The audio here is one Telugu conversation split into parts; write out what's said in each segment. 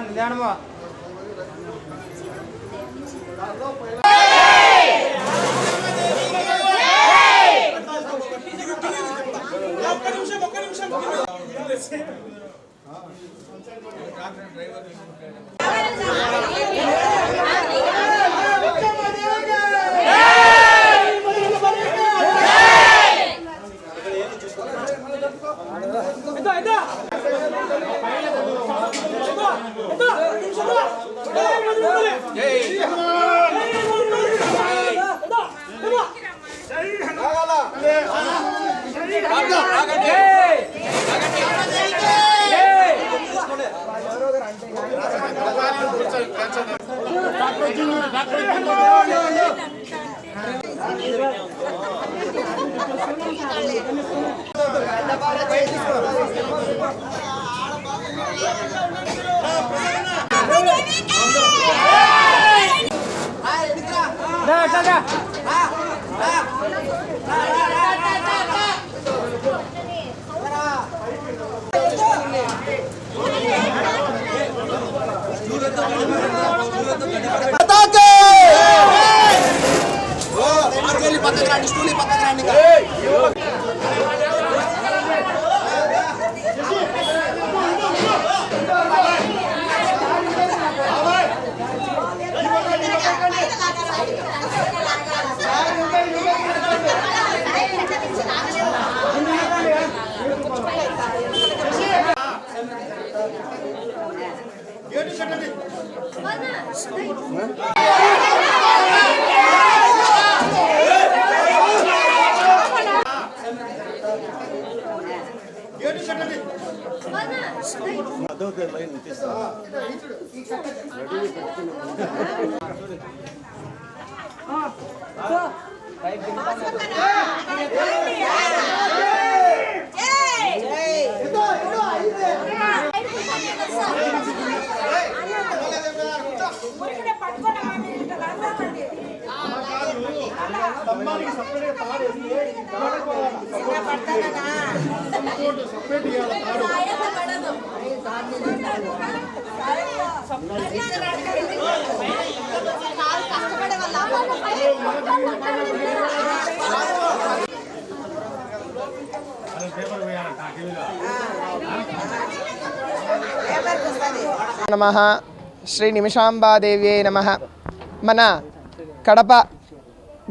నిదానమా నమః శ్రీ నిమిషాంబాదేవ్యై నమః. మన కడప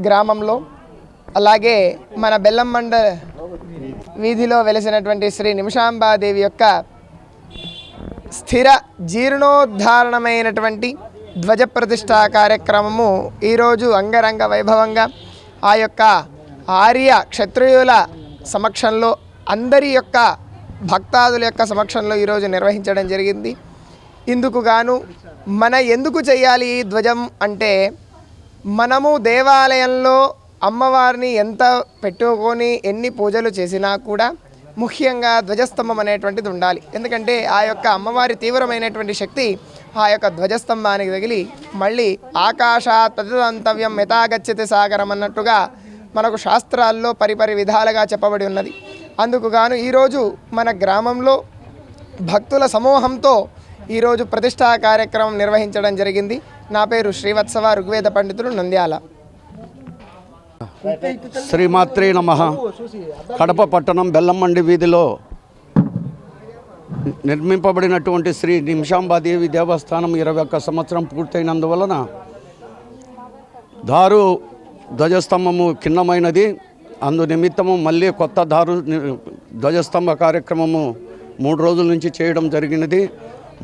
గ్రామంలో అలాగే మన బెల్లంమండ వీధిలో వెలిసినటువంటి శ్రీ నిమిషాంబాదేవి యొక్క స్థిర జీర్ణోద్ధారణమైనటువంటి ధ్వజ ప్రతిష్ఠా కార్యక్రమము ఈరోజు అంగరంగ వైభవంగా ఆ యొక్క ఆర్య క్షత్రియుల సమక్షంలో అందరి యొక్క భక్తాదుల యొక్క సమక్షంలో ఈరోజు నిర్వహించడం జరిగింది. ఇందుకు గాను ఎందుకు చేయాలి ఈ ధ్వజం అంటే, మనము దేవాలయంలో అమ్మవారిని ఎంత పెట్టుకొని ఎన్ని పూజలు చేసినా కూడా ముఖ్యంగా ధ్వజస్తంభం అనేటువంటిది ఉండాలి. ఎందుకంటే ఆ యొక్క అమ్మవారి తీవ్రమైనటువంటి శక్తి ఆ యొక్క ధ్వజస్తంభానికి తగిలి మళ్ళీ ఆకాశాత్ పతితంతవ్యం యథాగచ్చతి సాగరం అన్నట్టుగా మనకు శాస్త్రాల్లో పరిపరి విధాలుగా చెప్పబడి ఉన్నది. అందుకు గాను ఈరోజు మన గ్రామంలో భక్తుల సమూహంతో ఈరోజు ప్రతిష్టా కార్యక్రమం నిర్వహించడం జరిగింది. నా పేరు శ్రీవత్సవ ఋగ్వేద పండితులు, నంద్యాల. శ్రీమాత్రే నమః. కడప పట్టణం బెల్లంమండి వీధిలో నిర్మింపబడినటువంటి శ్రీ నిమిషాంబాదేవి దేవస్థానం 21 సంవత్సరం పూర్తయినందువలన దారు ధ్వజస్తంభము ఖిన్నమైనది. అందు నిమిత్తము మళ్ళీ కొత్త దారు ధ్వజస్తంభ కార్యక్రమము 3 రోజుల నుంచి చేయడం జరిగినది.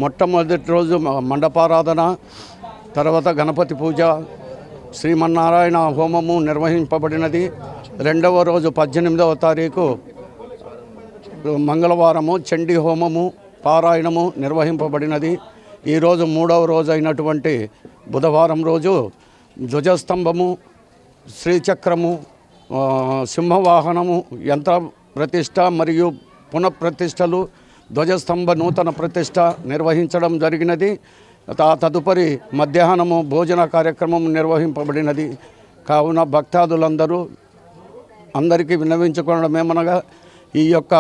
మొట్టమొదటి రోజు మండపారాధన, తర్వాత గణపతి పూజ, శ్రీమన్నారాయణ హోమము నిర్వహింపబడినది. రెండవ రోజు 18వ తారీఖు మంగళవారము చండీ హోమము పారాయణము నిర్వహింపబడినది. ఈరోజు 3వ రోజు అయినటువంటి బుధవారం రోజు ధ్వజస్తంభము, శ్రీచక్రము, సింహవాహనము, యంత్ర ప్రతిష్ట మరియు పునఃప్రతిష్టలు, ధ్వజస్తంభ నూతన ప్రతిష్ట నిర్వహించడం జరిగినది. తదుపరి మధ్యాహ్నము భోజన కార్యక్రమం నిర్వహింపబడినది. కావున భక్తాదులందరూ అందరికీ విన్నవించుకోవడం ఏమనగా ఈ యొక్క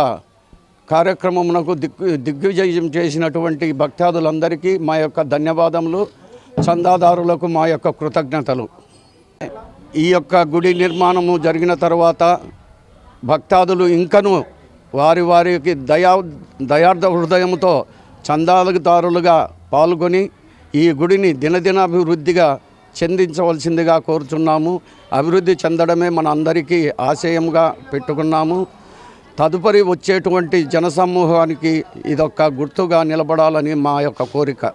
కార్యక్రమమునకు దిగ్విజయం చేసినటువంటి భక్తాదులందరికీ మా యొక్క ధన్యవాదములు, చందాదారులకు మా యొక్క కృతజ్ఞతలు. ఈ యొక్క గుడి నిర్మాణము జరిగిన తర్వాత భక్తాదులు ఇంకను వారికి దయార్థ హృదయంతో చందాదారులుగా పాల్గొని ఈ గుడిని దినదినాభివృద్ధిగా చెందించవలసిందిగా కోరుచున్నాము. అభివృద్ధి చెందడమే మన అందరికీ ఆశయంగా పెట్టుకున్నాము. తదుపరి వచ్చేటువంటి జనసమూహానికి ఇదొక గుర్తుగా నిలబడాలని మా యొక్క కోరిక.